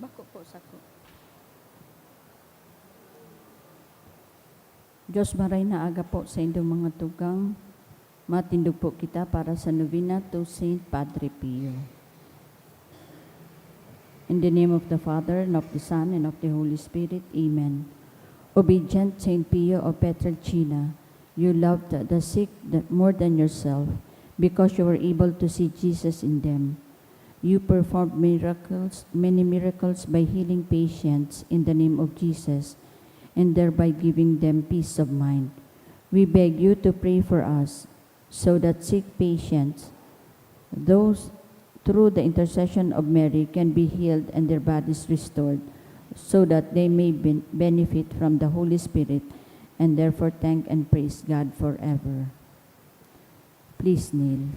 Bako po sako. Diyos maray na aga po sa inyong mga tugang. Matindog po kita para sa novena to Saint Padre Pio. In the name of the Father, and of the Son, and of the Holy Spirit. Amen. Obedient Saint Pio of Pietrelcina, you loved the sick more than yourself, because you were able to see Jesus in them. You performed miracles, many miracles by healing patients in the name of Jesus, and thereby giving them peace of mind. We beg you to pray for us, so that sick patients, those through the intercession of Mary, can be healed and their bodies restored, so that they may benefit from the Holy Spirit, and therefore thank and praise God forever. Please kneel.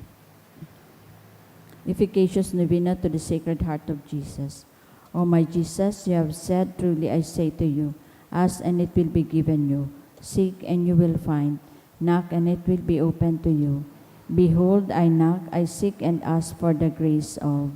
Efficacious Novena to the Sacred Heart of Jesus. O my Jesus, you have said, truly I say to you, ask and it will be given you. Seek and you will find. Knock and it will be opened to you. Behold, I knock, I seek and ask for the grace of.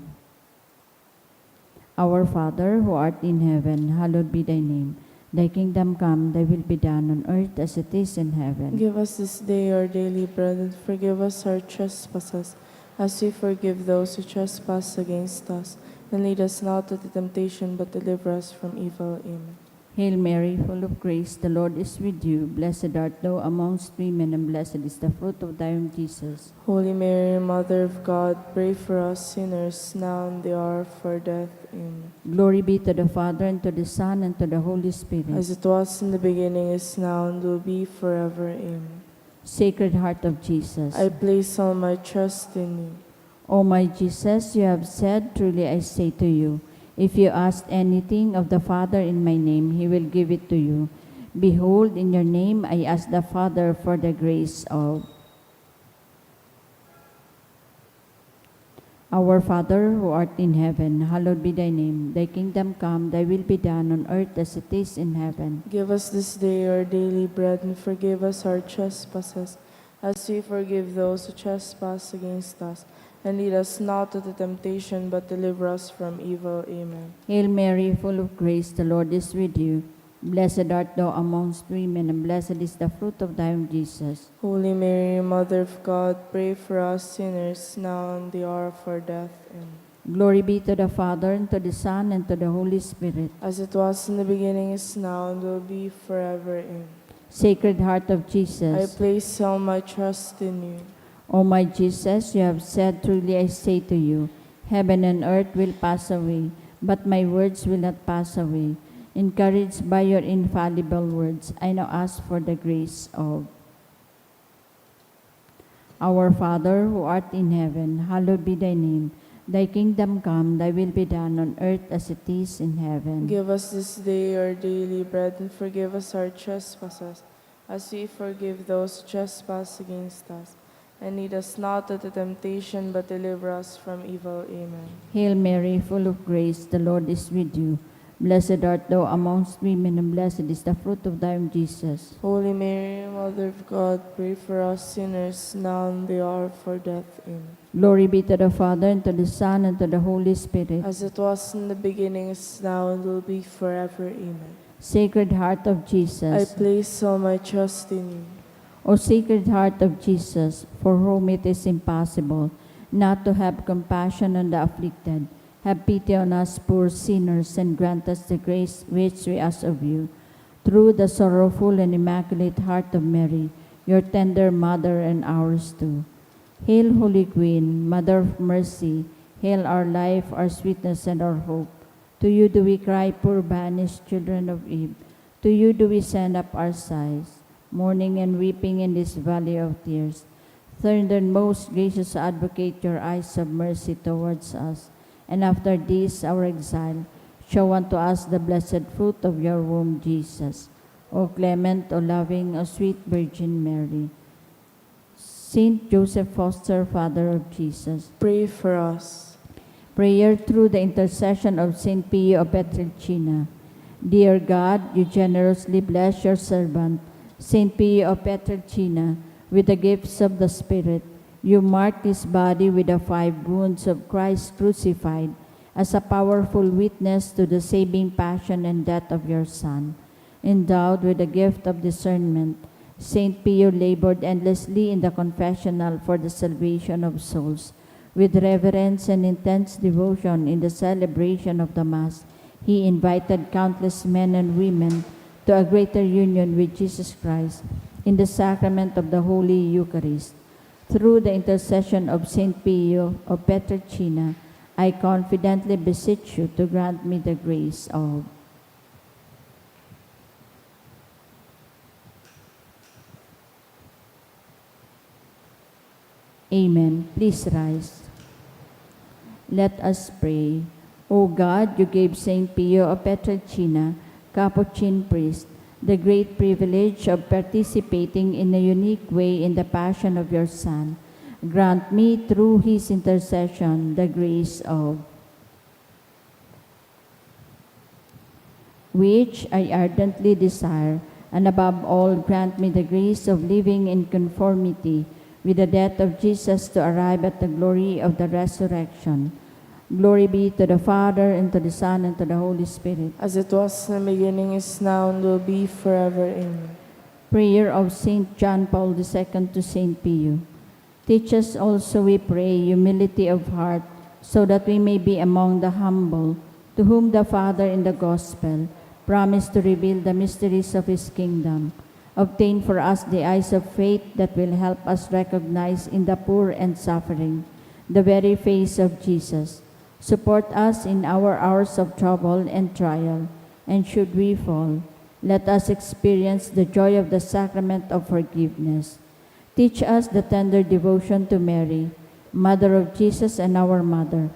Our Father, who art in heaven, hallowed be thy name. Thy kingdom come, thy will be done on earth as it is in heaven. Give us this day our daily bread, and forgive us our trespasses, as we forgive those who trespass against us. And lead us not into temptation, but deliver us from evil. Amen. Hail Mary, full of grace, the Lord is with you. Blessed art thou amongst women, and blessed is the fruit of thy womb, Jesus. Holy Mary, Mother of God, pray for us sinners, now and the hour of our death. Amen. Glory be to the Father, and to the Son, and to the Holy Spirit. As it was in the beginning, is now, and will be forever. Amen. Sacred Heart of Jesus. I place all my trust in you. O my Jesus, you have said, truly I say to you, if you ask anything of the Father in my name, he will give it to you. Behold, in your name I ask the Father for the grace of. Our Father, who art in heaven, hallowed be thy name. Thy kingdom come, thy will be done on earth as it is in heaven. Give us this day our daily bread, and forgive us our trespasses, as we forgive those who trespass against us. And lead us not into temptation, but deliver us from evil. Amen. Hail Mary, full of grace, the Lord is with you. Blessed art thou amongst women, and blessed is the fruit of thy womb, Jesus. Holy Mary, Mother of God, pray for us sinners, now and the hour of our death. Amen. Glory be to the Father, and to the Son, and to the Holy Spirit. As it was in the beginning, is now, and will be forever. Amen. Sacred Heart of I Jesus. place all my trust in you. O my Jesus, you have said, truly I say to you, heaven and earth will pass away, but my words will not pass away. Encouraged by your infallible words, I now ask for the grace of. Our Father, who art in heaven, hallowed be thy name. Thy kingdom come, thy will be done on earth as it is in heaven. Give us this day our daily bread, and forgive us our trespasses, as we forgive those who trespass against us. And lead us not into temptation, but deliver us from evil. Amen. Hail Mary, full of grace, the Lord is with you. Blessed art thou amongst women, and blessed is the fruit of thy womb, Jesus. Holy Mary, Mother of God, pray for us sinners, now and the hour of our death. Amen. Glory be to the Father, and to the Son, and to the Holy Spirit. As it was in the beginning, is now, and will be forever. Amen. Sacred Heart of I Jesus. place all my trust in you. O Sacred Heart of Jesus, for whom it is impossible not to have compassion on the afflicted, have pity on us poor sinners, and grant us the grace which we ask of you. Through the sorrowful and immaculate heart of Mary, your tender mother and ours too. Hail, Holy Queen, Mother of Mercy, hail our life, our sweetness, and our hope. To you do we cry, poor banished children of Eve. To you do we send up our sighs, mourning and weeping in this valley of tears. Turn then, most gracious Advocate, your eyes of mercy towards us, and after this our exile, show unto us the blessed fruit of your womb, Jesus. O clement, O loving, O sweet Virgin Mary. Saint Joseph Foster, Father of Jesus. Pray for us. Prayer through the intercession of Saint Pio of Pietrelcina. Dear God, you generously bless your servant, Saint Pio of Pietrelcina, with the gifts of the Spirit. You marked his body with the 5 wounds of Christ crucified, as a powerful witness to the saving passion and death of your Son. Endowed with the gift of discernment, Saint Pio labored endlessly in the confessional for the salvation of souls. With reverence and intense devotion in the celebration of the Mass, he invited countless men and women to a greater union with Jesus Christ in the sacrament of the Holy Eucharist. Through the intercession of Saint Pio of Pietrelcina, I confidently beseech you to grant me the grace of Amen. Please rise. Let us pray. O God, you gave Saint Pio of Pietrelcina, Capuchin priest, the great privilege of participating in a unique way in the passion of your Son. Grant me, through his intercession, the grace of which I ardently desire, and above all, grant me the grace of living in conformity with the death of Jesus to arrive at the glory of the resurrection. Glory be to the Father, and to the Son, and to the Holy Spirit. As it was in the beginning, is now, and will be forever. Amen. Prayer of Saint John Paul II to Saint Pio. Teach us also, we pray, humility of heart, so that we may be among the humble, to whom the Father in the Gospel promised to reveal the mysteries of his kingdom. Obtain for us the eyes of faith that will help us recognize in the poor and suffering the very face of Jesus. Support us in our hours of trouble and trial, and should we fall, let us experience the joy of the sacrament of forgiveness. Teach us the tender devotion to Mary, Mother of Jesus and our Mother.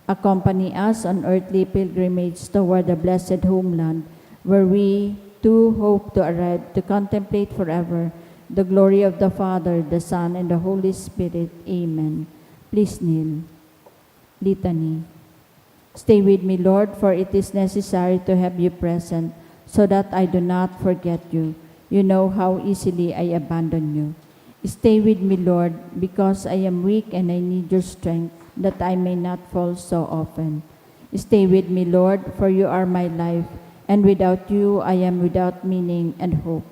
Accompany us on earthly pilgrimage toward the blessed homeland, where we too hope to arrive to contemplate forever the glory of the Father, the Son, and the Holy Spirit. Amen. Please kneel. Litany. Stay with me, Lord, for it is necessary to have you present, so that I do not forget you. You know how easily I abandon you. Stay with me, Lord, because I am weak and I need your strength, that I may not fall so often. Stay with me, Lord, for you are my life, and without you I am without meaning and hope.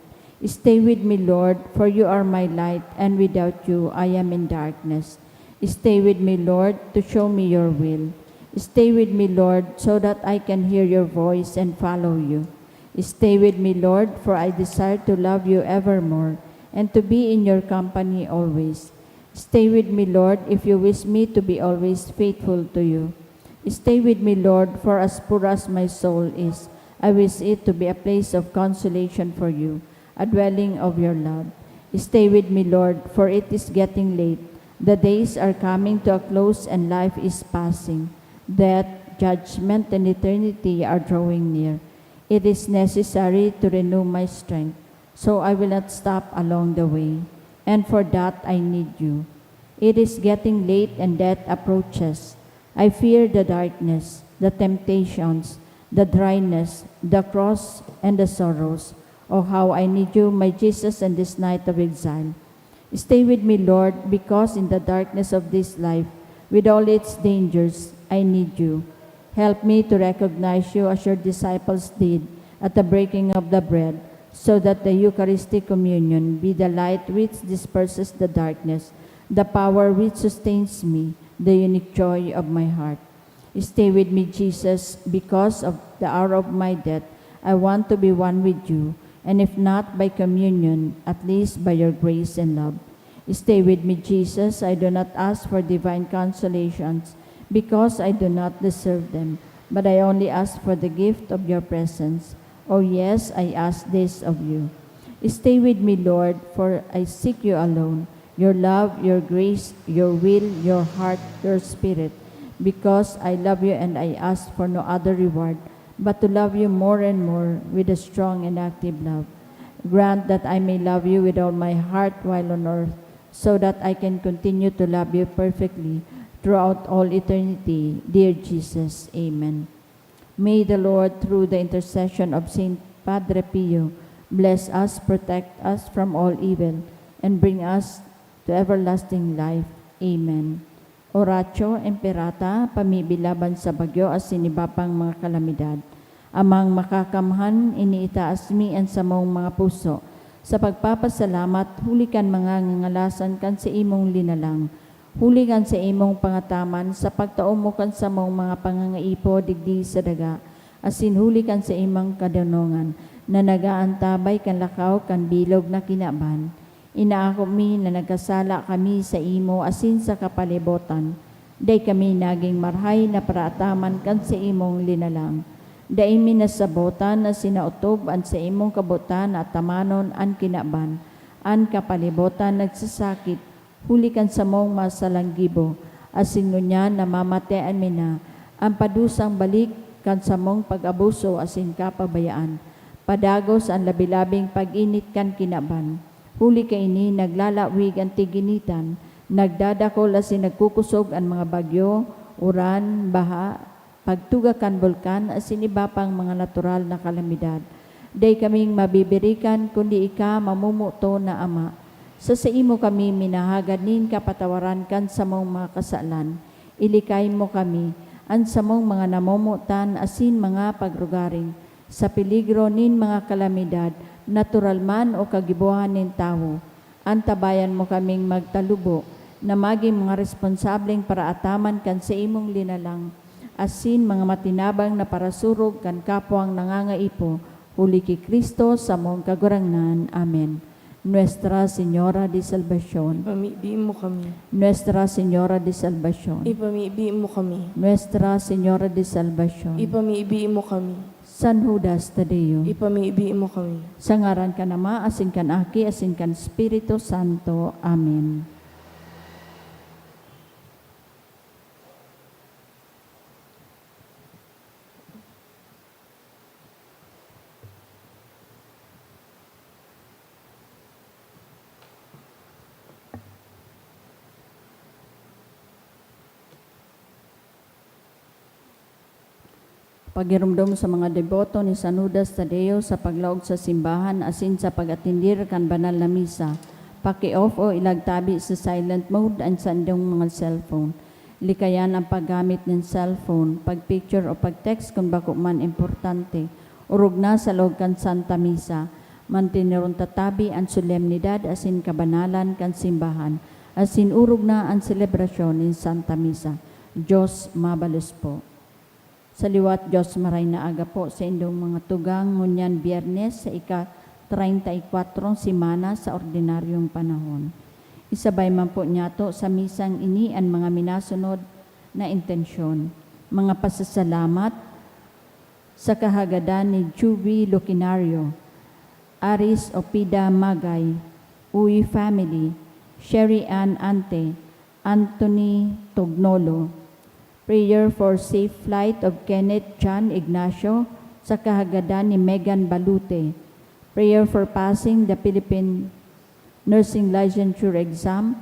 Stay with me, Lord, for you are my light, and without you I am in darkness. Stay with me, Lord, to show me your will. Stay with me, Lord, so that I can hear your voice and follow you. Stay with me, Lord, for I desire to love you evermore, and to be in your company always. Stay with me, Lord, if you wish me to be always faithful to you. Stay with me, Lord, for as poor as my soul is, I wish it to be a place of consolation for you, a dwelling of your love. Stay with me, Lord, for it is getting late. The days are coming to a close and life is passing. Death, judgment, and eternity are drawing near. It is necessary to renew my strength, so I will not stop along the way. And for that I need you. It is getting late and death approaches. I fear the darkness, the temptations, the dryness, the cross, and the sorrows. Oh, how I need you, my Jesus, in this night of exile. Stay with me, Lord, because in the darkness of this life, with all its dangers, I need you. Help me to recognize you as your disciples did at the breaking of the bread, so that the Eucharistic communion be the light which disperses the darkness, the power which sustains me, the unique joy of my heart. Stay with me, Jesus, because of the hour of my death, I want to be one with you, and if not by communion, at least by your grace and love. Stay with me, Jesus. I do not ask for divine consolations, because I do not deserve them, but I only ask for the gift of your presence. Oh yes, I ask this of you. Stay with me, Lord, for I seek you alone, your love, your grace, your will, your heart, your spirit, because I love you and I ask for no other reward, but to love you more and more with a strong and active love. Grant that I may love you with all my heart while on earth, so that I can continue to love you perfectly throughout all eternity. Dear Jesus, amen. May the Lord, through the intercession of Saint Padre Pio, bless us, protect us from all evil, and bring us to everlasting life. Amen. Horatio Emperata, pamibilaban sa bagyo as sinibapang mga kalamidad. Amang makakamhan, iniitaas mian sa mong mga puso. Sa pagpapasalamat, hulikan mga ngangalasan kan sa imong linalang. Hulikan sa imong pangataman, sa pagtaumokan sa mong mga pangangaipo digdi sa daga. Asin hulikan sa imong kadunungan, na nagaantabay kan lakaw kan bilog na kinaban. Inaako mi na nagkasala kami sa imo asin sa kapalibotan. Day kami naging marhay na paraataman kan sa imong linalang. Day mi nasabotan na sinautob an sa imong kabutan at tamanon an kinaban. An kapalibotan nagsasakit, hulikan sa mong masalanggibo. Asin ngunya namamatean mi na, ang padusang balik kan sa mong pag-abuso asin kapabayaan. Padagos ang labilabing pag-init kan kinaban. Huli ka ini naglalawig ang tiginitan, nagdadakol asin nagkukusog ang mga bagyo, uran, baha, pagtuga kan bulkan asin iba pang mga natural na kalamidad. Day kaming mabibirikan kundi ika mamumuto na Ama. Sa imo kami minahaganin kapatawaran kan sa mong mga kasalan. Ilikay mo kami, an sa mong mga namumutan asin mga pagrugaring. Sa peligro nin mga kalamidad, natural man o kagibuhan nin tao, antabayan mo kaming magtalubo, na maging mga responsableng paraataman kan sa imong linalang, asin mga matinabang na parasurog kan kapwang nangangaipo, huli ki Kristo sa mong kagurangnan. Amen. Nuestra Señora de Salvación. Ipamibi mo kami. Nuestra Señora de Salvación. Ipamibi mo kami. Nuestra Señora de Salvación. Ipamibi mo kami. San Judas Tadeo. Ipamibi mo kami. Sa ngaran ka Ama, asin kan Aki, asin kan Espiritu Santo. Amen. Pagirumdum sa mga deboto ni San Judas Tadeo sa paglaog sa simbahan asin sa pag-atindir kan banal na misa. Paki-off o ilagtabi sa silent mode ang sandong mga cellphone. Likayan ang paggamit ng cellphone, pag-picture o pag-text kung bako man importante. Urog na sa loob kan Santa Misa. Mantineron tatabi ang solemnidad asin kabanalan kan simbahan. Asin urog na ang selebrasyon ng Santa Misa. Diyos mabalos po. Sa liwat Diyos maray na aga po sa indong mga tugang ngunyan Biyernes sa ika-34 simana sa ordinaryong panahon. Isabay man po niyato sa misang ini ang mga minasunod na intensyon. Mga pasasalamat sa kahagadan ni Juby Lucinario, Aris Opida Magay, Uy Family, Sherry Ann Ante, Anthony Tognolo. Prayer for safe flight of Kenneth John Ignacio sa kahagadan ni Megan Balute. Prayer for passing the Philippine Nursing Licensure Exam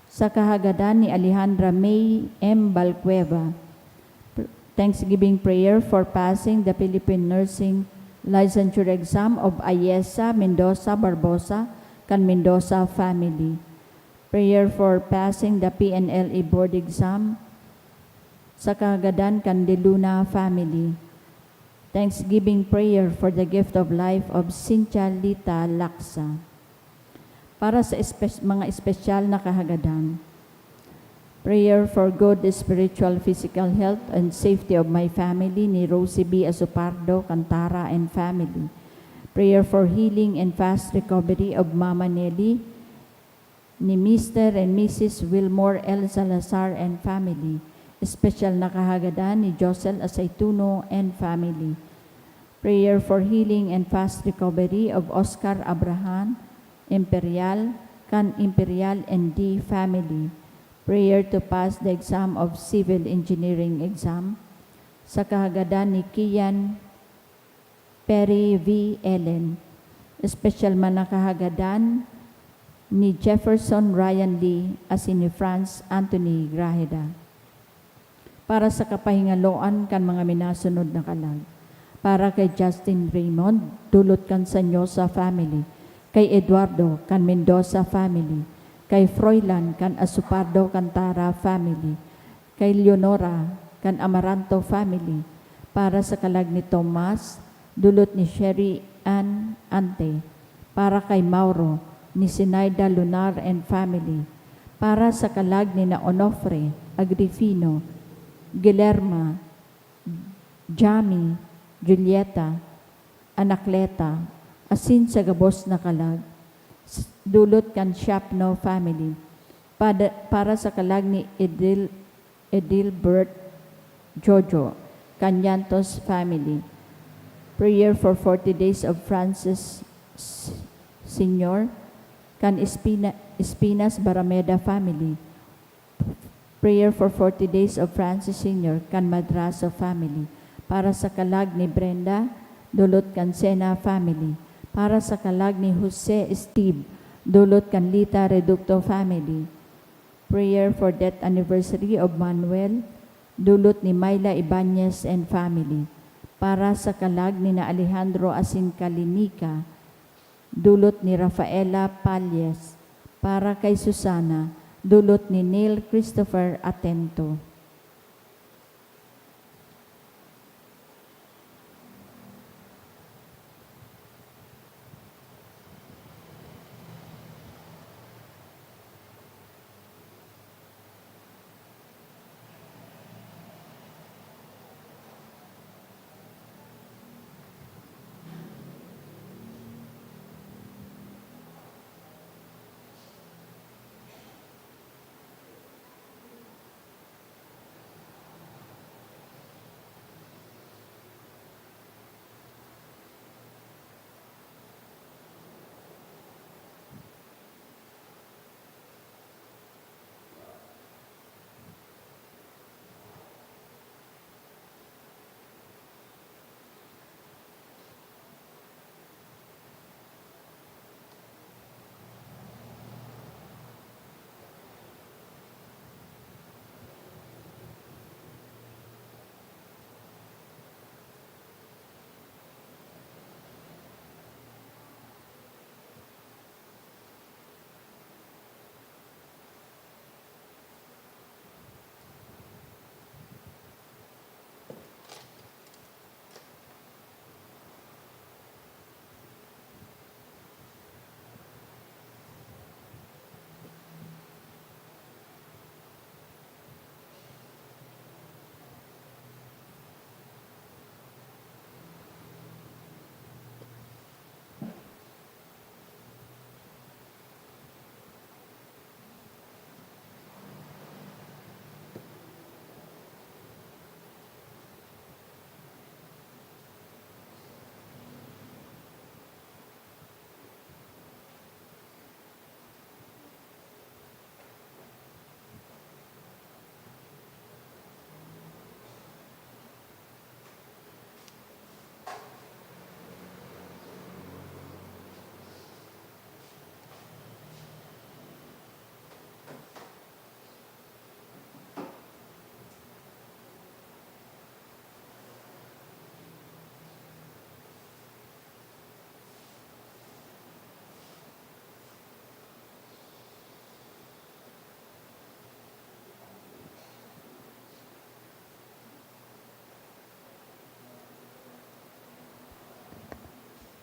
sa kahagadan ni Alejandra May M. Balcueva. Thanksgiving prayer for passing the Philippine Nursing Licensure Exam of Ayesa Mendoza Barbosa kan Mendoza family. Prayer for passing the PNLE board exam sa kahagadan kan De Luna family. Thanksgiving prayer for the gift of life of Cynthia Lita Laksa. Para sa mga espesyal na kahagadan, prayer for good spiritual, physical health and safety of my family ni Rosie B. Azupardo, Cantara and family. Prayer for healing and fast recovery of Mama Nelly ni Mr. and Mrs. Wilmore L. Salazar and family. Special na kahagadan ni Josel Aceituno and family. Prayer for healing and fast recovery of Oscar Abrahan, Imperial, kan Imperial and D family. Prayer to pass the exam of civil engineering exam. Sa kahagadan ni Kian Perry V. Ellen. Special man na kahagadan ni Jefferson Ryan Lee asin ni Franz Anthony Grajeda. Para sa kapahingaloan kan mga minasunod na kalag. Para kay Justin Raymond, dulot kan sa Nyosa family. Kay Eduardo kan Mendoza family. kay Froilan kan Asupardo Cantara family, kay Leonora kan Amaranto family, para sa kalag ni Tomas, dulot ni Sherry Ann Ante, para kay Mauro, ni Sinaida Lunar and family, para sa kalag ni na Onofre, Agrifino, Guillerma, Jami, Julieta, Anakleta, asin sa gabos na kalag, dulot kan Shapno family, para sa kalag ni Edilbert Jojo, Canyantos family. Prayer for 40 days of Francis Senior, kan Espinas Barameda family. Prayer for 40 days of Francis Senior, kan Madraso family. Para sa kalag ni Brenda, dulot kan Sena family. Para sa kalag ni Jose Steve, dulot kan Lita Reducto family. Prayer for death anniversary of Manuel, dulot ni Myla Ibanez and family. Para sa kalag ni na Alejandro Asin Kalinika, dulot ni Rafaela Palyes. Para kay Susana, dulot ni Neil Christopher Atento.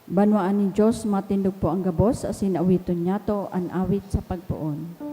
Banwaan ni Diyos, matindog po ang gabos, asin awiton niya to, an awit sa pagpuon.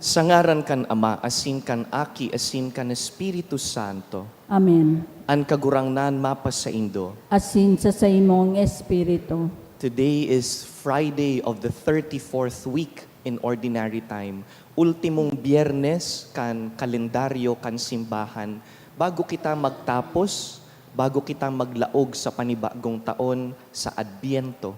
Sa ngaran kan Ama, asin kan Aki, asin kan Espiritu Santo, Amen. an kagurangnan mapas sa Indo. Asin sa imong espiritu. Today is Friday of the 34th week in Ordinary Time. Ultimong biyernes kan kalendaryo kan simbahan. Bago kita magtapos, bago kita maglaog sa panibagong taon sa Adbyento.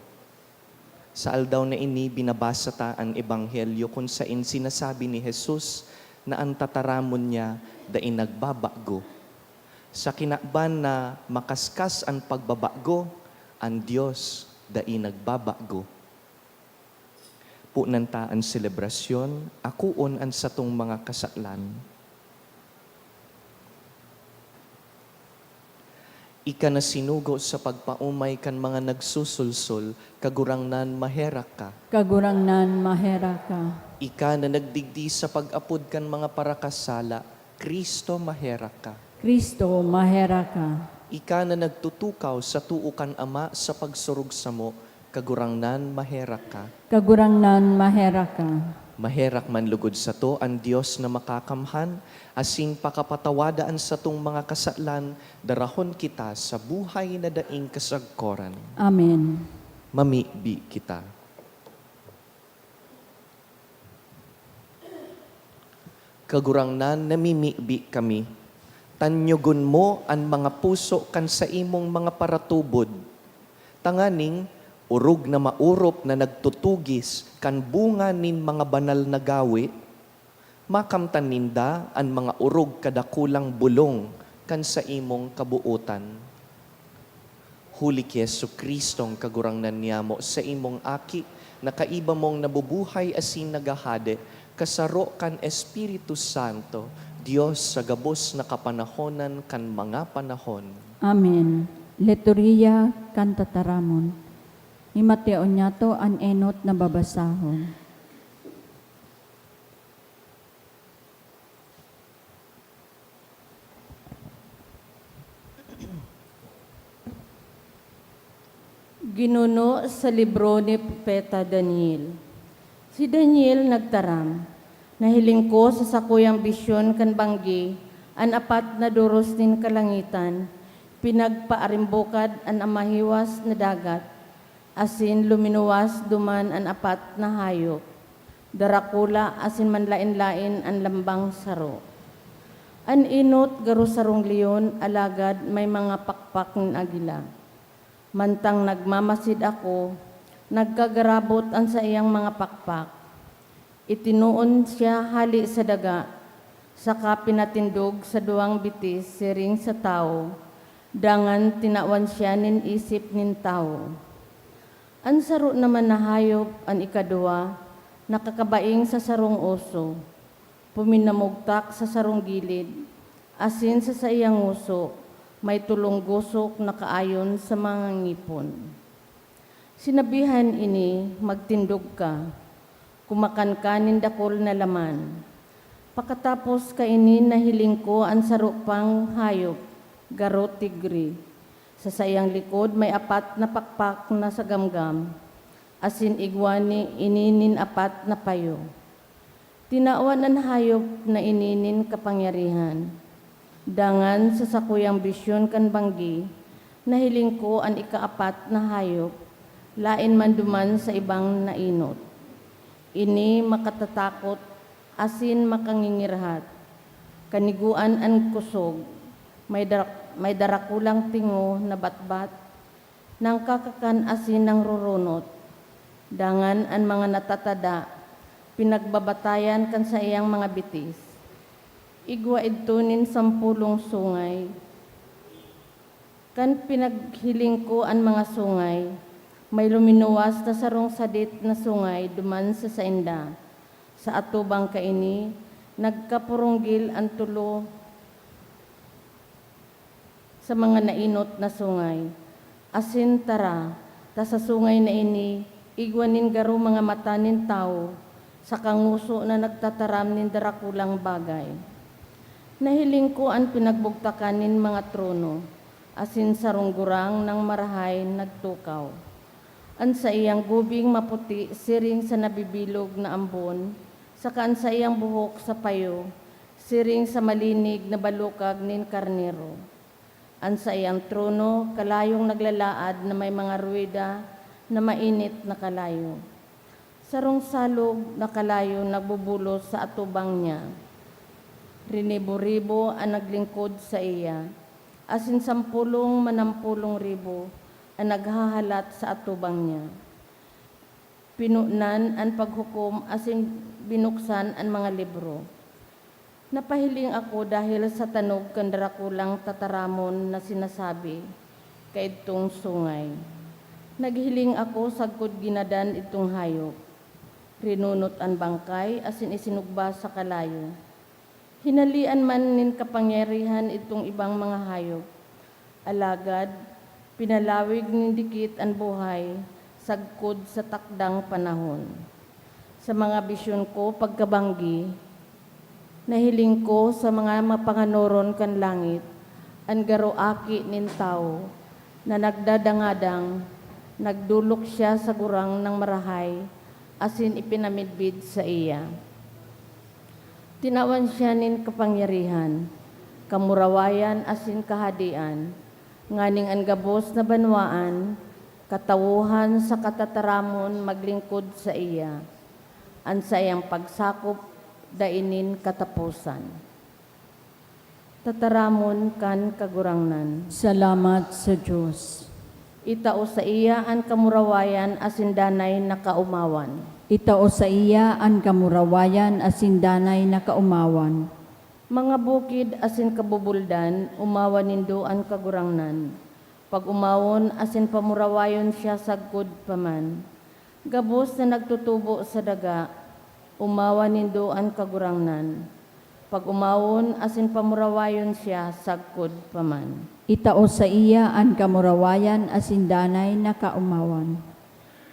Sa aldaw na ini, binabasa ta ang ebanghelyo kung saan sinasabi ni Jesus na ang tataramon niya daing nagbabago. Sa kinakban na makaskas ang pagbabago, ang Diyos daing nagbabago. Punan ta ang selebrasyon, akuon ang satong mga kasaklan. Ika na sinugo sa pagpaumay kan mga nagsusulsol, kagurangnan maherak ka. Kagurangnan mahera ka. Ika na nagdigdi sa pag-apod kan mga parakasala, Kristo maherak ka. Kristo, mahera ka. Ika na nagtutukaw sa tuukan Ama sa pagsurug sa mo, kagurangnan maherak ka. Kagurangnan mahera ka. Maherak man lugod sa to ang Dios na makakamhan, asing pakapatawadaan sa tong mga kasaklan, darahon kita sa buhay na daing kasagkoran. Amen. Mamibi kita. Kagurangnan namimibi kami, tanyugon mo ang mga puso kan sa imong mga paratubod. Tanganing, urog na maurop na nagtutugis kan bunga nin mga banal na gawi, makamtan ninda ang mga urog kadakulang bulong kan sa imong kabuutan. Huli ki Yesu Kristong kagurangnan niyamo sa imong aki, na kaiba mong nabubuhay asin nagahade, kasaro kan Espiritu Santo, Diyos sa gabos na kapanahonan kan mga panahon. Amen. Liturhiya kantataramon. Himateon niya to an enot na babasahon. Ginuno sa libro ni Propeta Daniel. Si Daniel nagtaram, nahiling ko sa sakuyang bisyon kan banggi, an apat na duros nin kalangitan, pinagpaarimbukad an amahiwas na dagat, asin luminuwas duman an apat na hayop, darakula asin manlain-lain an lambang saro. An inot garo sarong leon alagad may mga pakpak ng agila. Mantang nagmamasid ako, nagkagarabot ang sa iyang mga pakpak. Itinuon siya hali sa daga, saka pinatindog sa duwang bitis siring sa tao, dangan tinawan siya nin isip nin tao. Ang saro naman na hayop ang ikadua, nakakabaing sa sarong oso, puminamugtak sa sarong gilid, asin sa iyang uso, may tulong gusok na kaayon sa mga ngipon. Sinabihan ini, magtindog ka, kumakan ka nin dakol na laman. Pakatapos kainin nahiling ko ang saro pang hayop, garo tigri. Sa sayang likod may apat na pakpak na sagamgam, asin igwani ininin apat na payo. Tinawan ang hayop na ininin kapangyarihan. Dangan sa sakuyang bisyon kan banggi, nahiling ko ang ikaapat na hayop, lain man duman sa ibang nainot. Ini makatatakot, asin makangingirhat. Kaniguan ang kusog, may darakulang tingo na batbat, nang kakakan asin ng rurunot. Dangan ang mga natatada, pinagbabatayan kan sa iyang mga bitis. Igwa idtunin 10 sungay. Kan pinaghiling ko ang mga sungay, may luminuwas na sarong sadit na sungay duman sa sainda. Sa atubang kaini, nagkapurunggil ang tulo sa mga nainot na sungay. Asin tara, ta sa sungay na ini, igwanin garo mga mata nin tao, sa kanguso na nagtataram nin darakulang bagay. Nahiling ko ang pinagbugtakanin mga trono, asin sarong gurang ng marahay nagtukaw. An sa iyang gubing maputi, siring sa nabibilog na ambon, sakaan sa iyang buhok sa payo, siring sa malinig na balukag nin karnero. An sa iyang trono, kalayong naglalaad na may mga ruwida na mainit na kalayo. Sarong salog na kalayo nagbubulos sa atubang niya. Rinibo-ribo ang naglingkod sa iya, asin 10 manampulong ribo ang naghahalat sa atubang niya. pinunan ang paghukom asin binuksan ang mga libro. Napahiling ako dahil sa tanog kan darakulang tataramon na sinasabi, kaitong sungay. Naghiling ako sagkod ginadan itong hayop. Rinunot ang bangkay asin isinugba sa kalayo. Hinalian man nin kapangyarihan itong ibang mga hayop. Alagad, pinalawig nin dikit ang buhay, sagkod sa takdang panahon. Sa mga bisyon ko pagkabanggi, nahiling ko sa mga mapanganoron kan langit, ang garoaki nin tao, na nagdadangadang, nagdulok siya sa gurang ng marahay, asin ipinamidbid sa iya. Tinawan siya nin kapangyarihan, kamurawayan asin kahadian, nganing ang gabos na banwaan, katawuhan sa katataramon maglingkod sa iya, ang sayang pagsakop dainin katapusan. Tataramon kan kagurangnan. Salamat sa Diyos. Itao sa iya ang kamurawayan asin danay na kaumawan. Itao sa iya ang kamurawayan asin danay na kaumawan. Mga bukid asin kabubuldan, umawan nindo ang kagurangnan. Pag umawon asin pamurawayon siya sagkod paman. Gabos na nagtutubo sa daga, umawan nindo ang kagurangnan. Pag umawon asin pamurawayon siya sagkod paman. Itao sa iya ang kamurawayan asin danay na kaumawan.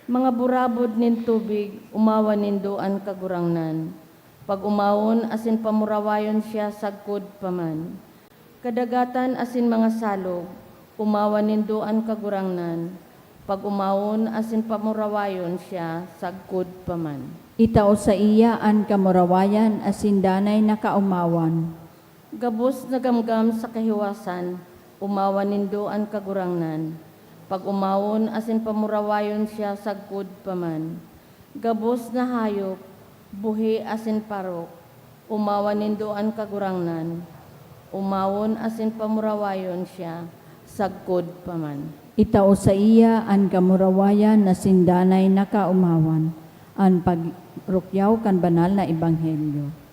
Mga burabod nin tubig, umawan nindo ang kagurangnan. Pag umawon asin pamurawayon siya sagkod paman. Kadagatan asin mga salog, umawan nindo ang kagurangnan. Pag umawon asin pamurawayon siya sagkod paman. Itao sa iya ang kamurawayan asin danay na kaumawan. Gabos na gamgam sa kahiwasan, umawan nindo ang kagurangnan. Pag umawon asin pamurawayon siya sagkod paman. Gabos na hayop, buhi asin parok, umawan nindo ang kagurangnan. Umawon asin pamurawayon siya sagkod paman. Itao sa iya ang kamurawayan asin danay na kaumawan. Ang pagrukyaw kan banal na ebanghelyo.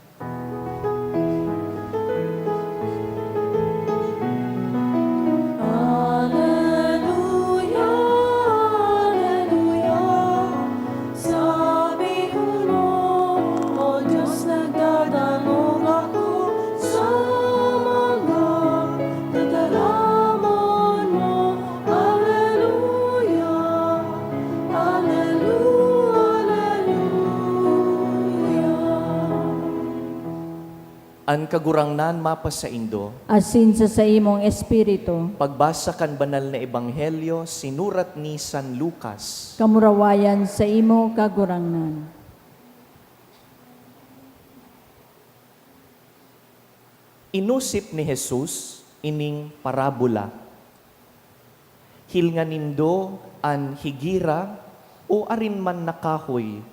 An kagurangnan mapas sa Indo, Asin sa imong espiritu, pagbasa kan banal na ebanghelyo, sinurat ni San Lucas. kamurawayan sa imo kagurangnan. Inusip ni Jesus ining parabola. Hilnga nindo an higira o arin man nakahoy.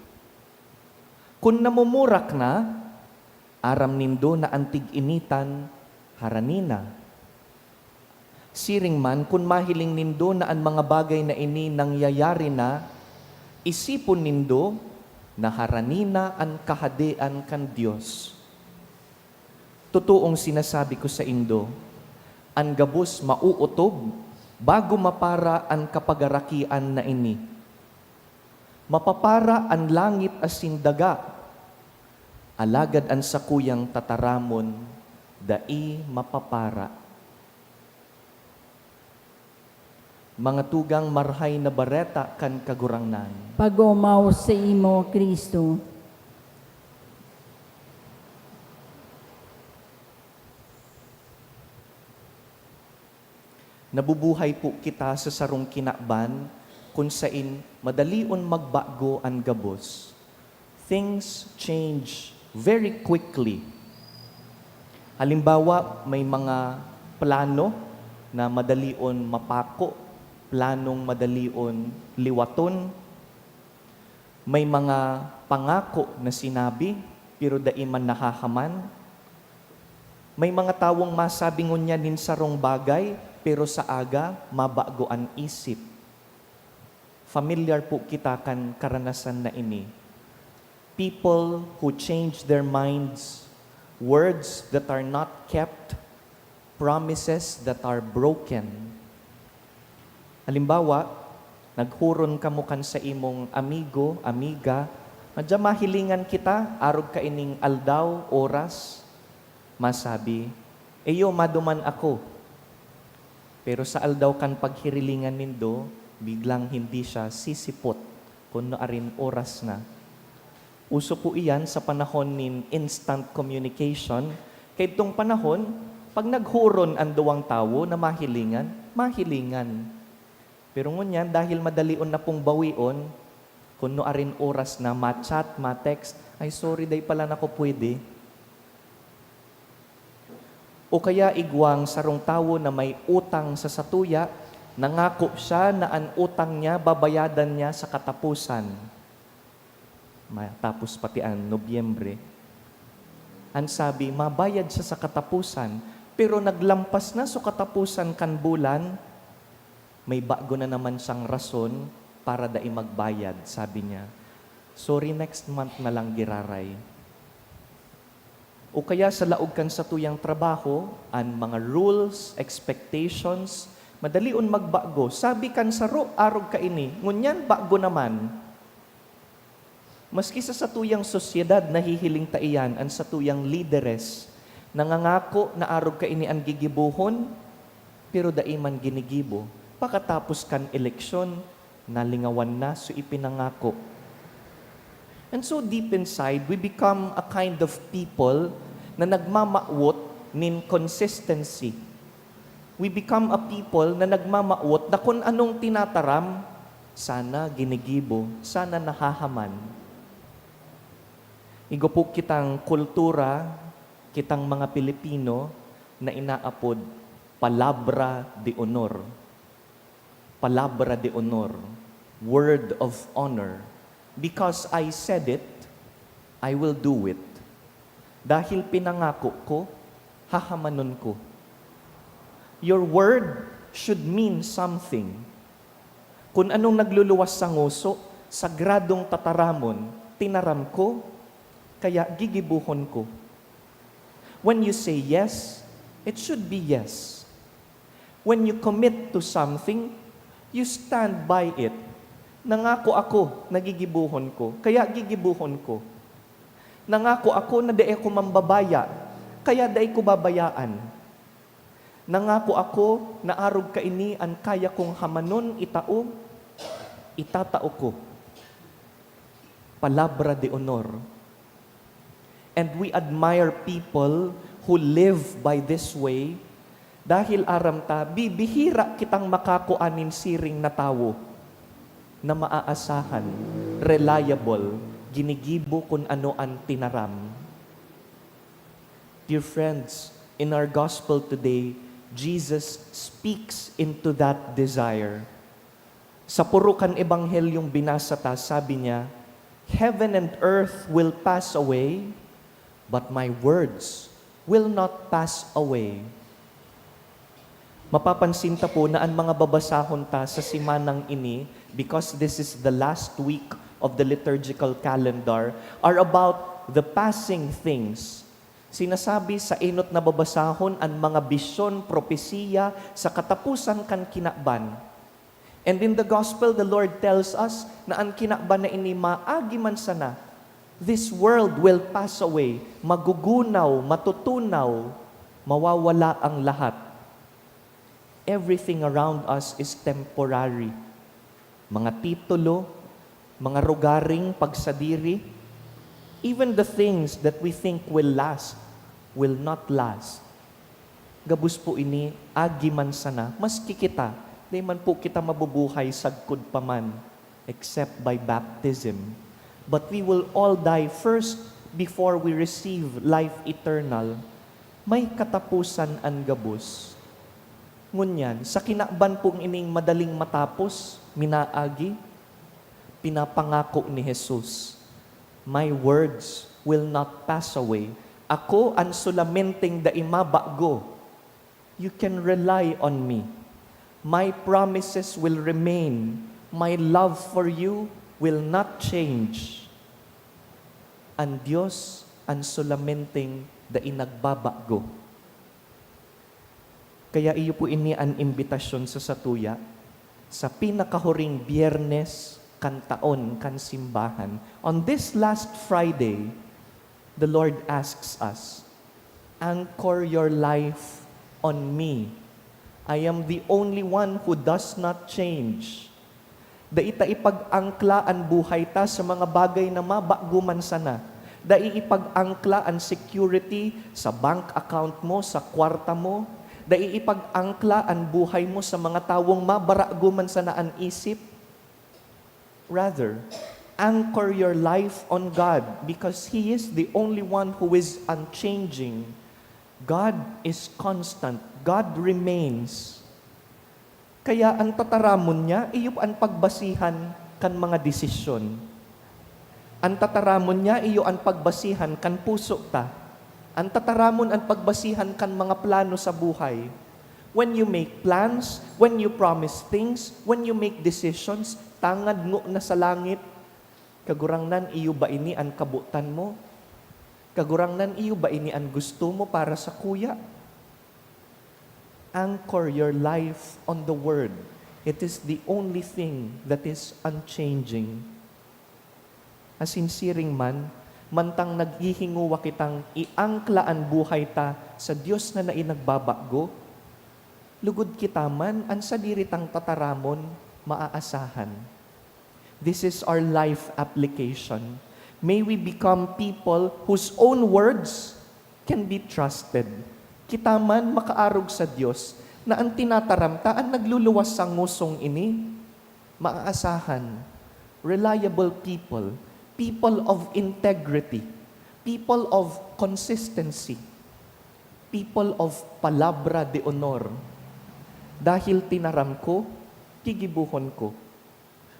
Kung namumurak na, aram nindo na antig initan, haranina. Siring man, kung mahiling nindo na ang mga bagay na ini nangyayari na, isipon nindo na haranina ang kahadean kan Dios. Totoong sinasabi ko sa Indo, ang gabos mauutob bago mapara ang kapagarakian na ini. Mapapara ang langit asin daga, alagad ang sakuyang tataramon, dai mapapara. Mga tugang marhay na bareta kan kagurangnan. Pag-umaw sa imo, Kristo. Nabubuhay po kita sa sarong kinakban, kung sain madalion magbago ang gabos. Things change very quickly. Halimbawa, may mga plano na madalion mapako, planong madalion liwaton. May mga pangako na sinabi, pero dai man nahahaman. May mga tawong masabingon niya nin sarong bagay, pero sa aga, mabago ang isip. Familiar po kita kan karanasan na ini. People who change their minds, words that are not kept, promises that are broken. Halimbawa, naghuron ka mo kan sa imong amigo, amiga, madya mahilingan kita, arog ka ining aldaw, oras, masabi, eyo maduman ako. Pero sa aldaw kan paghirilingan nindo, biglang hindi siya sisipot kuno arin oras na. Uso po iyan sa panahon nin instant communication. Kaya itong panahon, pag naghuron ang duwang tao na mahilingan, mahilingan. Pero ngunyan, dahil madalion na pong bawion, kuno arin oras na ma-chat, ma-text, ay sorry, day pala na ko pwede. O kaya igwang sarong tao na may utang sa satuya, nangako siya na ang utang niya, babayadan niya sa katapusan. Matapos pati ang Nobyembre. Ang sabi, mabayad siya sa katapusan, pero naglampas na sa katapusan kan bulan, may bago na naman siyang rason para dai magbayad, sabi niya. Sorry, next month na lang giraray. O kaya sa laog kan sa tuyang trabaho, ang mga rules, expectations, madalion magbago. Sabi kan sa arog ka ini, ngunyan bago naman. Maski sa satuyang sosyedad, nahihiling taiyan ang satuyang lideres, nangangako na arog ka ini ang gigibuhon, pero daiman ginigibo. Pakatapos kan eleksyon, nalingawan na, so ipinangako. And so deep inside, we become a kind of people na nagmamaot nin consistency. We become a people na nagmamaot na kung anong tinataram, sana ginigibo, sana nahahaman. Igo po kitang kultura, kitang mga Pilipino na inaapod, palabra de honor. Palabra de honor. Word of honor. Because I said it, I will do it. Dahil pinangako ko, hahamanon ko. Your word should mean something. Kung anong nagluluwas sa nguso, sagradong tataramon, tinaram ko, kaya gigibuhon ko. When you say yes, it should be yes. When you commit to something, you stand by it. Nangako ako, nagigibuhon ko, kaya gigibuhon ko. Nangako ako na dae ko mambabaya, kaya dae ko babayaan. Nangako ako na arog ka ini ang kaya kong hamanon itao, itatao ko. Palabra de honor. And we admire people who live by this way dahil aram ta, bibihira kitang makakuanin siring na tao na maaasahan, reliable, ginigibo kung ano ang tinaram. Dear friends, in our gospel today, Jesus speaks into that desire. Sa purukan ebanghelyong binasa ta, sabi niya, heaven and earth will pass away, but my words will not pass away. Mapapansin ta po na ang mga babasahon ta sa simanang ini, because this is the last week of the liturgical calendar, are about the passing things. Sinasabi sa inot na babasahon ang mga bisyon, propesiya sa katapusan kan kinakban. And in the gospel, the Lord tells us na ang kinakban na ini maagi man sana. This world will pass away, magugunaw, matutunaw, mawawala ang lahat. Everything around us is temporary. Mga titulo, mga rugaring pagsadiri, even the things that we think will last, will not last. Gabus po ini, agi man sana, maski kita, di man po kita mabubuhay sagkod pa man, except by baptism. But we will all die first before we receive life eternal. May katapusan ang gabus. Ngunyan, sa kinakban pong ining madaling matapos, minaagi, pinapangako ni Jesus, my words will not pass away. Ako ang sulamenting daimabago. You can rely on me. My promises will remain My love for you will not change. Ang Diyos ang sulamenteng da inagbabago. Kaya iyo po ini ang imbitasyon sa satuya, sa pinakahuring Biyernes kan taon, kan simbahan. On this last Friday, the Lord asks us, anchor your life on me. I am the only one who does not change. Daita ipag-angkla ang buhay ta sa mga bagay na mabaguman sana. Dai ipag-angkla ang security sa bank account mo, sa kwarta mo. Dai ipag-angkla ang buhay mo sa mga tawong mabaraguman sana ang isip. Rather, anchor your life on God because He is the only one who is unchanging. God is constant. God remains. Kaya ang tataramon niya, iyo ang pagbasihan kan mga desisyon. Ang tataramon niya, iyo ang pagbasihan kan puso ta. Ang tataramon ang pagbasihan kan mga plano sa buhay. When you make plans, when you promise things, when you make decisions, tangad ngo na sa langit, kagurangnan iyo ba ini ang kabutan mo? Kagurangnan iyo ba ini ang gusto mo para sa kuya? Anchor your life on the Word. It is the only thing that is unchanging. Asinsiring man, mantang naghihinguwa kitang iangkla ang buhay ta sa Diyos na nainagbabago, lugod kita man ang sadiritang tataramon maaasahan. This is our life application. May we become people whose own words can be trusted. Kita man makaarog sa Diyos na ang tinataramta ang nagluluwas sa ngusong ini, maaasahan, reliable people, people of integrity, people of consistency, people of palabra de honor. Dahil tinaram ko, kigibuhon ko.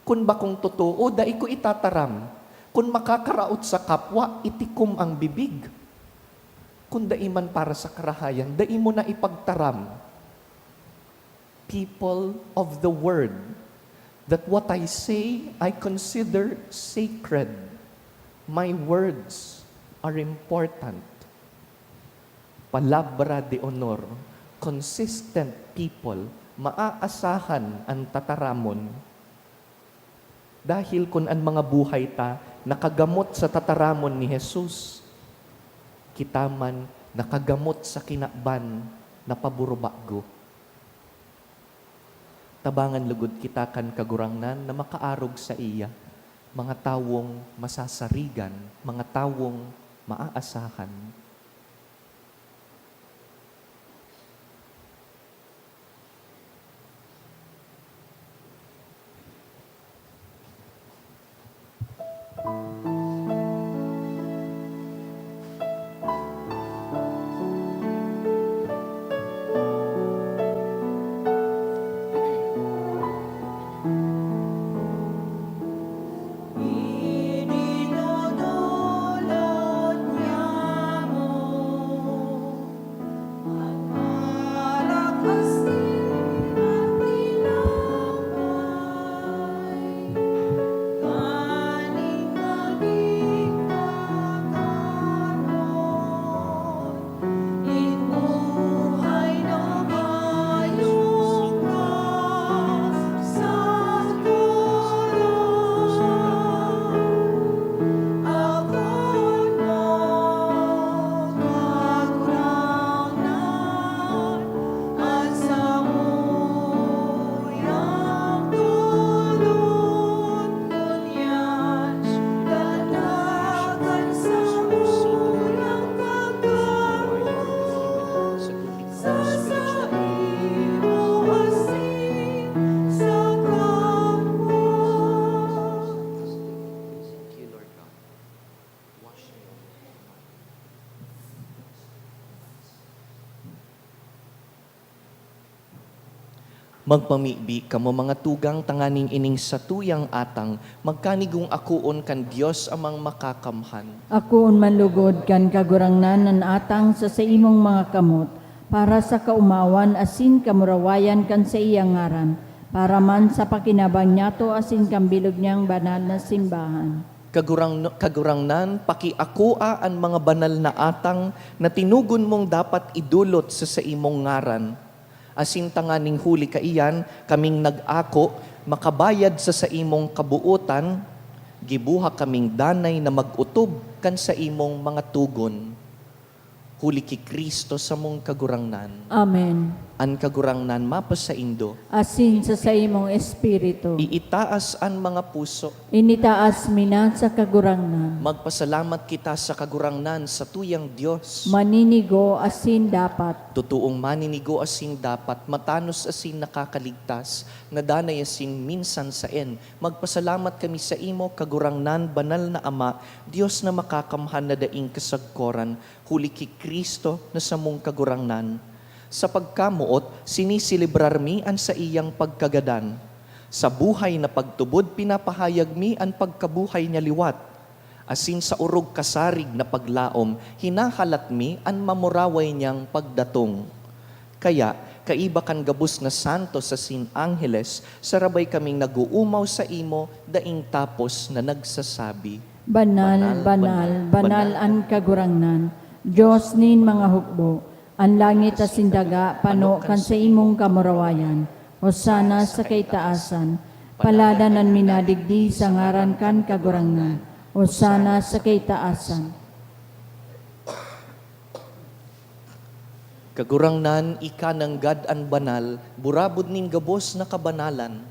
Kung bakong totoo, dai ko itataram. Kung makakaraot sa kapwa, itikom ang bibig. Kung daiman para sa karahayan, dai mo na ipagtaram. People of the Word, that what I say, I consider sacred. My words are important. Palabra de honor, consistent people, maaasahan ang tataramon. Dahil kung ang mga buhay ta nakagamot sa tataramon ni Jesus, kita man nakagamot sa kinakban na paburubago. Tabangan lugod kita kan kagurangnan na makaarog sa iya, mga tawong masasarigan, mga tawong maaasahan. Magpamibi kamo mga tugang tanganing ining satuyang atang, magkanigong akuon kan Dios amang makakamhan. Akuon manlugod kan kagurangnan nan atang sa imong mga kamot, para sa kaumawan asin kamurawayan kan sa iyang ngaran, para man sa pakinabang niyato asin kambilog niyang banal na simbahan. Kagurangnan, pakiakua ang mga banal na atang na tinugon mong dapat idulot sa imong ngaran. Asin tanganing huli kaiyan, kaming nag-ako, makabayad sa imong kabuutan, gibuha kaming danay na mag-utob kan sa imong mga tugon. Huli ki Kristo sa mong kagurangnan. Amen. An kagurangnan mapas sa indo. Asin sa imong espiritu. Iitaas ang mga puso. Initaas minan sa kagurangnan. Magpasalamat kita sa kagurangnan sa tuyang Diyos. Maninigo asin dapat. Totoong maninigo asin dapat, matanos asin nakakaligtas, nadanay asin minsan sa en. Magpasalamat kami sa imo, kagurangnan, banal na Ama, Diyos na makakamhan na daing kasagkoran, huli ki Kristo na sa mong kagurangnan. Sa pagkamuot, sinisilibrar mi an sa iyang pagkagadan. Sa buhay na pagtubod, pinapahayag mi an pagkabuhay niya liwat. Asin sa urog kasarig na paglaom, hinahalat mi an mamuraway niyang pagdatong. Kaya, kaiba kan gabus na santos sa sin angeles, sarabay kaming naguumaw sa imo, daing tapos na nagsasabi, Banal, banal, banal ang kagurangnan. Diyos nin mga hukbo. Ang langit at sindaga, pano kan sa imong kamurawayan. Hosana sa kaitaasan. Paladanan minadigdi sa ngaran kan kagurangnan. Hosana sa kaitaasan. Kagurangnan, ika ng God ang banal, burabod nin gabos na kabanalan.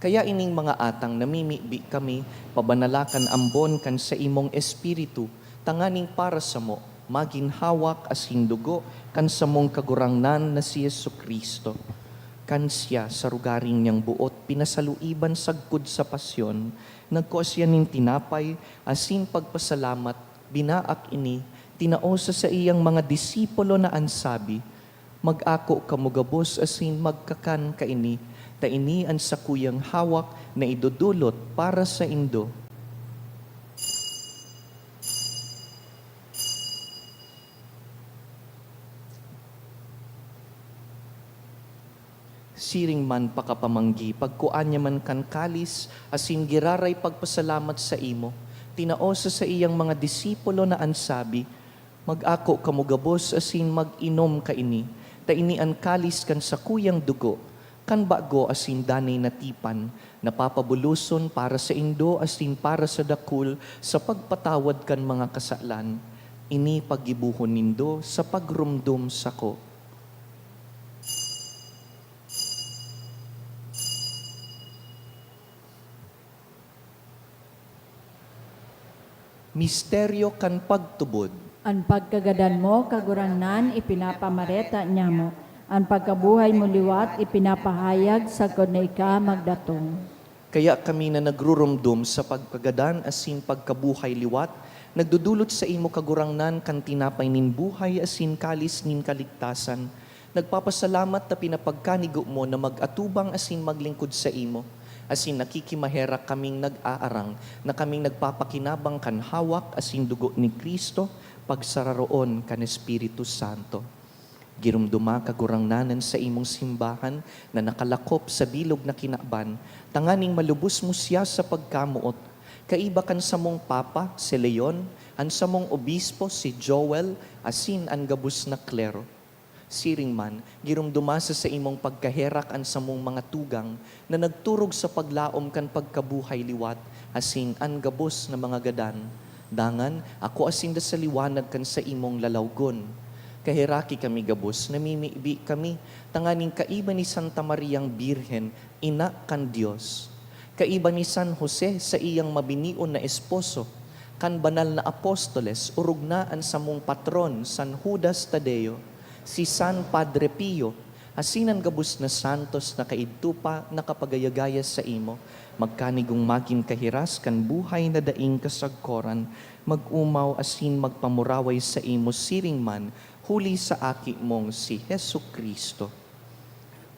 Kaya ining mga atang namimibi kami, pabanalakan ambon kan sa imong espiritu, tanganing para sa mo, maginhawak asin dugo, kan sa mong kagurangnan na si Jesucristo. Kan siya sa rugaring niyang buot, pinasaluiban sagkod sa pasyon, nagkuas yan ning tinapay, asin pagpasalamat, binaak ini, tinaosa sa iyang mga disipulo na ansabi, mag-ako kamugabos asin magkakan kaini, ta ini ang sakuyang hawak na idudulot para sa indo. Siring man pakapamanggi, pagkuan niya man kan kalis, asin giraray pagpasalamat sa imo, tinaosa sa iyang mga disipulo na ansabi, mag-ako kamugabos asin mag-inom kaini, ta ini ang kalis kan sa kuyang dugo, kan bago asin danay na tipan, napapabuluson para sa indo asin para sa dakul, sa pagpatawad kan mga kasalan, ini paggibuhon nindo sa pagrumdum sako. Misteryo kan pagtubod. Ang pagkagadan mo, kagurangnan, ipinapamareta niya mo. Ang pagkabuhay mo liwat, ipinapahayag sa na ika magdatong. Kaya kami na nagrurumdum sa pagkagadan asin pagkabuhay liwat, nagdudulot sa imo kagurangnan kan tinapay nin buhay asin kalis nin kaligtasan. Nagpapasalamat na pinapagkanigo mo na mag-atubang asin maglingkod sa imo. Asin nakikimahera kaming nag-aarang na kaming nagpapakinabang kan hawak asin dugo ni Kristo pagsararoon kan Espiritu Santo. Girumduma kagurangnanan sa imong simbahan na nakalakop sa bilog na kinaban, tanganing malubos mo siya sa pagkamuot. Kaiba kan sa mong Papa, si Leon, an sa mong Obispo, si Joel, asin an gabus na klero. Siring man, girumduma sa imong pagkaherak an sa mong mga tugang na nagturog sa paglaom kan pagkabuhay liwat, asin an gabos na mga gadan. Dangan, ako asin da sa liwanag kan sa imong lalawgon. Kahiraki kami gabos, namimibi kami, tanganing kaiba ni Santa Mariang Birhen, ina kan Diyos. Kaiba ni San Jose sa iyang mabinion na esposo, kan banal na apostoles, urugnaan sa mong patron, San Judas Tadeo, si San Padre Pio, asinan gabus na santos na kaidtupa na kapagayagaya sa imo, magkanigong maging kahiras kan buhay na daing kasagkoran, mag-umaw asin magpamuraway sa imo siring man, huli sa aki mong si Hesu Kristo.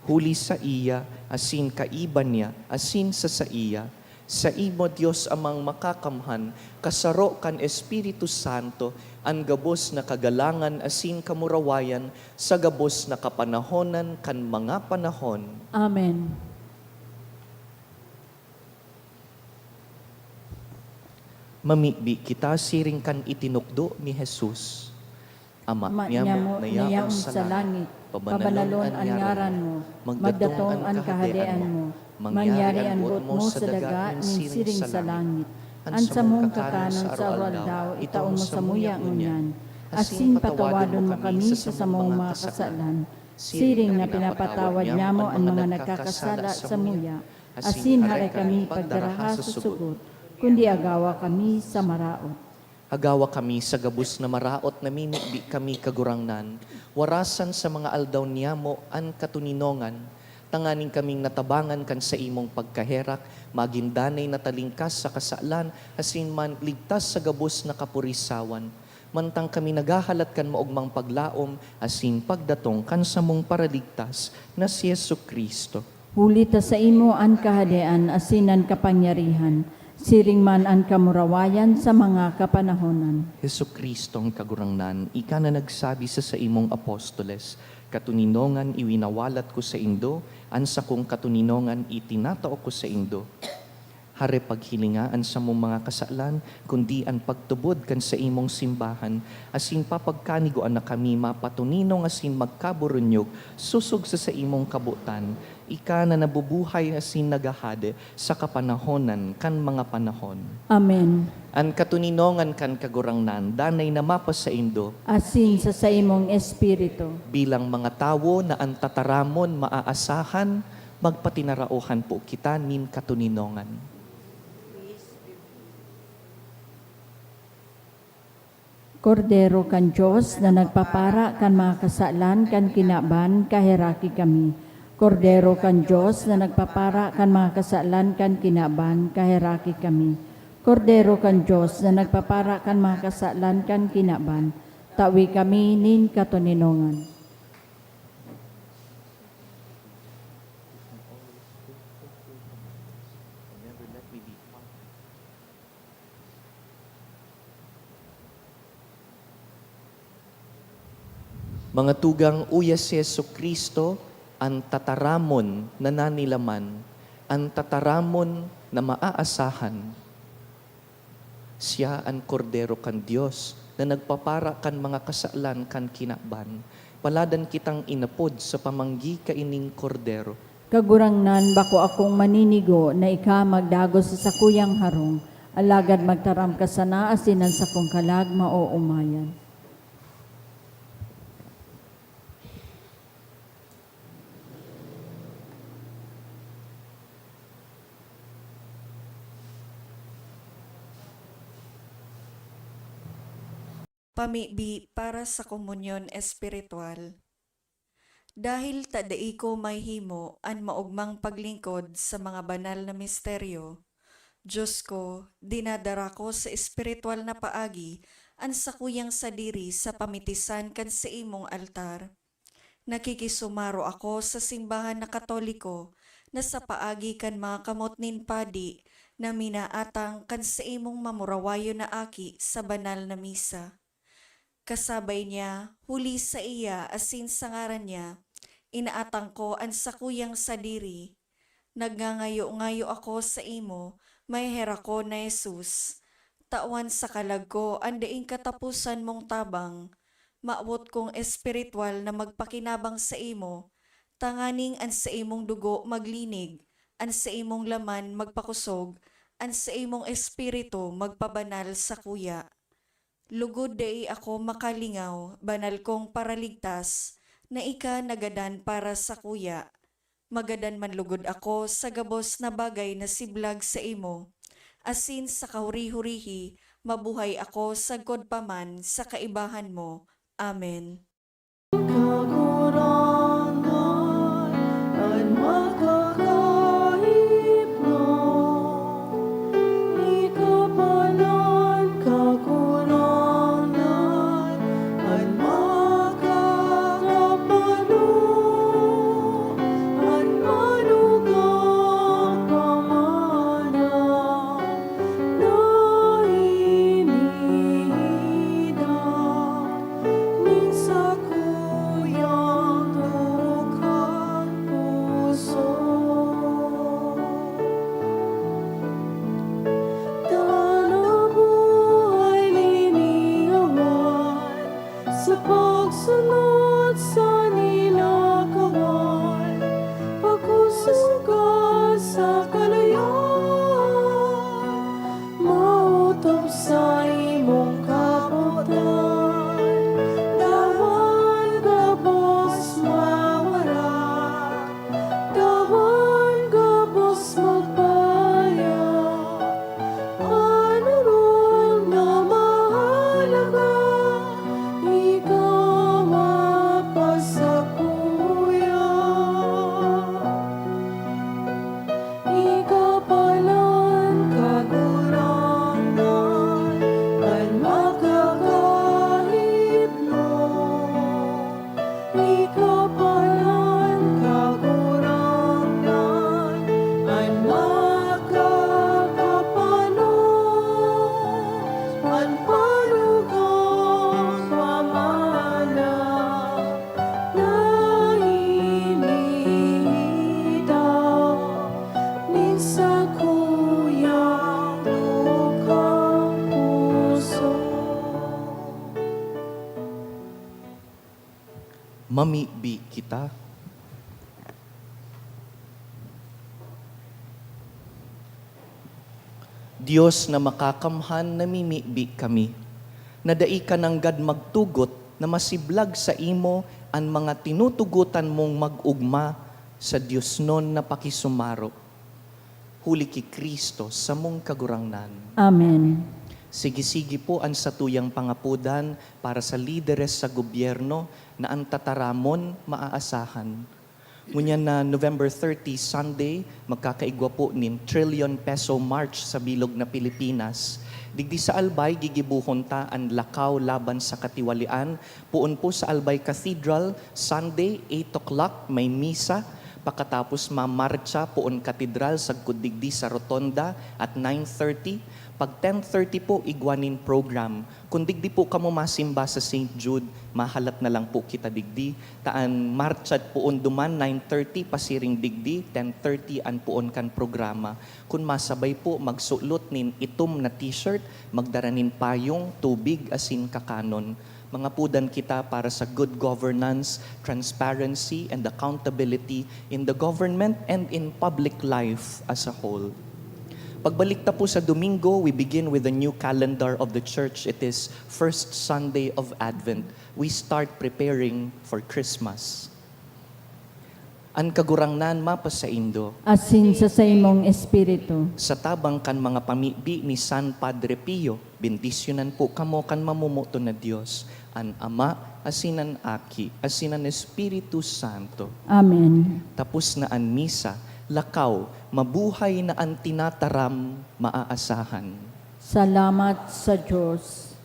Huli sa iya, asin kaiban niya, asin sa iya, sa imo Diyos amang makakamhan, kasaro kan Espiritu Santo, ang gabos na kagalangan asin kamurawayan, sa gabos na kapanahonan kan mga panahon. Amen. mamibi kita siring kan itinukdo ni Jesus. Ama niyamo nayaon sa langit, pabanalon ang ngaran mo, magdatong ang kahadean mo, mangyari ang buot mo sa daga ning siring sa langit. Ansa mong kakanon sa daw itaon mo sa muya ngunyan, asin patawadon mo kami sa samong mga kasalan, siring na pinapatawad niya mo ang mga nagkakasala sa muya, asin haray kami pagdaraha sa sugot, kundi agawa kami sa maraot. Agawa kami sa gabus na maraot na mimibi kami kagurangnan, warasan sa mga aldaw niyamo an katuninongan, tanganing kaming natabangan kan sa imong pagkaherak, magindanay na talingkas sa kasalan, asin man ligtas sa gabus na kapurisawan. Mantang kami nagahalat kan maugmang paglaom, asin pagdatong kan sa mong paraligtas na si Yesu Kristo. Huli ta sa imo ang kahadean asinan kapangyarihan, siring man ang kamurawayan sa mga kapanahonan. Yesu Kristo ang kagurangnan, ika na nagsabi sa imong apostoles, katuninongan iwinawalat ko sa indo, ansa kong katuninongan itinatao ko sa indo. Hare paghilingaan sa mong mga kasalan, kundi ang pagtubod kan sa imong simbahan, asin papagkaniguan na kami mapatuninong asin magkaburunyog, susog sa imong kabutan, ika na nabubuhay asin nagahade sa kapanahonan kan mga panahon. Amen. Ang katuninongan kan kagurangnan, danay na mapas sa indo, Asin sa imong espiritu. bilang mga tawo na ang tataramon maaasahan, magpatinarauhan po kita nin katuninongan. Kordero kan Diyos na nagpapara kan mga kasalan kan kinaban, kahiraki kami. Kordero kan Diyos na nagpapara kan mga kasalan kan kinaban, kahiraki kami. Kordero kan Diyos na nagpapara kan mga kasalan kan kinaban, tawi kami nin katuninongan. Mga tugang uyas si Yesu Kristo, ang tataramon na nanilaman, ang tataramon na maaasahan. Siya ang kordero kan Diyos na nagpapara kan mga kasalan kan kinaban. Paladan kitang inapod sa pamanggi kaining kordero. Kagurangnan bako akong maninigo na ika magdago sa sakuyang harong, alagad magtaram ka sana asinan sa kong kalag mauumayan. Pamibi para sa komunyon espiritual. Dahil tadai ko may himo an maugmang paglingkod sa mga banal na misteryo, Diyos ko, dinadara ko sa espiritual na paagi an sakuyang sadiri sa pamitisan kan sa imong altar. Nakikisumaro ako sa simbahan na katoliko na sa paagi kan mga kamot nin padi na minaatang kan sa imong mamurawayo na aki sa banal na misa. Kasabay niya, huli sa iya asin sa ngaran niya, inaatang ko ang sakuyang sadiri. Nagngangayo-ngayo ako sa imo, may hera ko na Jesus. Tawan sa kalag ko, andaing katapusan mong tabang. Maawot kong espiritual na magpakinabang sa imo, tanganing an sa imong dugo maglinig, an sa imong laman magpakusog, an sa imong espiritu magpabanal sa kuya. Lugod dai ako makalingaw, banal kong paraligtas, na ika nagadan para sa kuya. Magadan man lugod ako sa gabos na bagay na siblag sa imo. Asin sa kahuri-hurihi, mabuhay ako sa godpaman sa kaibahan mo. Amen. Minsan mamibi kita. Diyos na makakamhan, namimibi kami. Nadai ka ng gad magtugot na masiblag sa imo ang mga tinutugutan mong mag-ugma sa Diyos non na pakisumaro. Huli ki Kristo sa mong kagurangnan. Amen. Sige-sige po ang satuyang pangapudan para sa lideres sa gobyerno na ang tataramon maaasahan. Ngunyan na November 30, Sunday, magkakaigwa po nin trillion peso march sa bilog na Pilipinas. Digdi sa Albay, gigibuhon ta ang lakaw laban sa katiwalian. Puon po sa Albay Cathedral, Sunday, 8 o'clock, may misa. Pagkatapos mamarcha puon katedral sa Digdi sa Rotonda at 9:30. Pag 10:30 po, igwanin program. Kung digdi po kamo masimba sa St. Jude, mahalat na lang po kita digdi. Taan marchat puon duman, 9:30, pasiring digdi, 10:30 an puon kan programa. Kung masabay po, magsulot nin itom na t-shirt, magdaranin payong, tubig, asin kakanon. Mga pudan kita para sa good governance, transparency, and accountability in the government and in public life as a whole. Pagbalik ta po sa Domingo, we begin with the new calendar of the church. It is first Sunday of Advent. We start preparing for Christmas. An kagurangnan mapa sa Indo, Asin sa imong espiritu. sa tabang kan mga pamibi ni San Padre Pio, bendisyonan po kamo kan mamumuto na Diyos, an Ama, asinan Aki, asinan Espiritu Santo. Amen. Tapos na an misa, lakaw, mabuhay na ang tinataram, maaasahan. Salamat sa Diyos.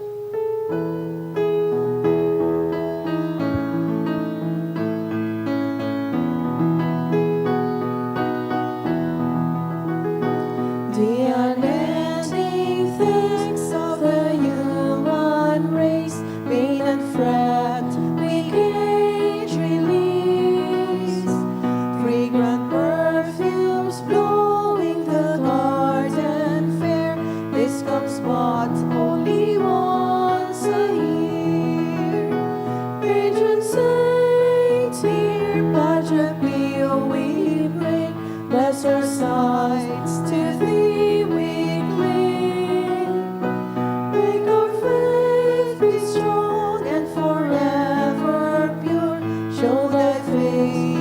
The unending thanks of the human race, pain and fret, we cage release. Fragrant perfumes blowing the garden fair. This comes but only once a year. Patron saints, here, Padre Pio, we bring. Bless our sights to thee we cling. Make our faith be strong and forever pure. Show thy face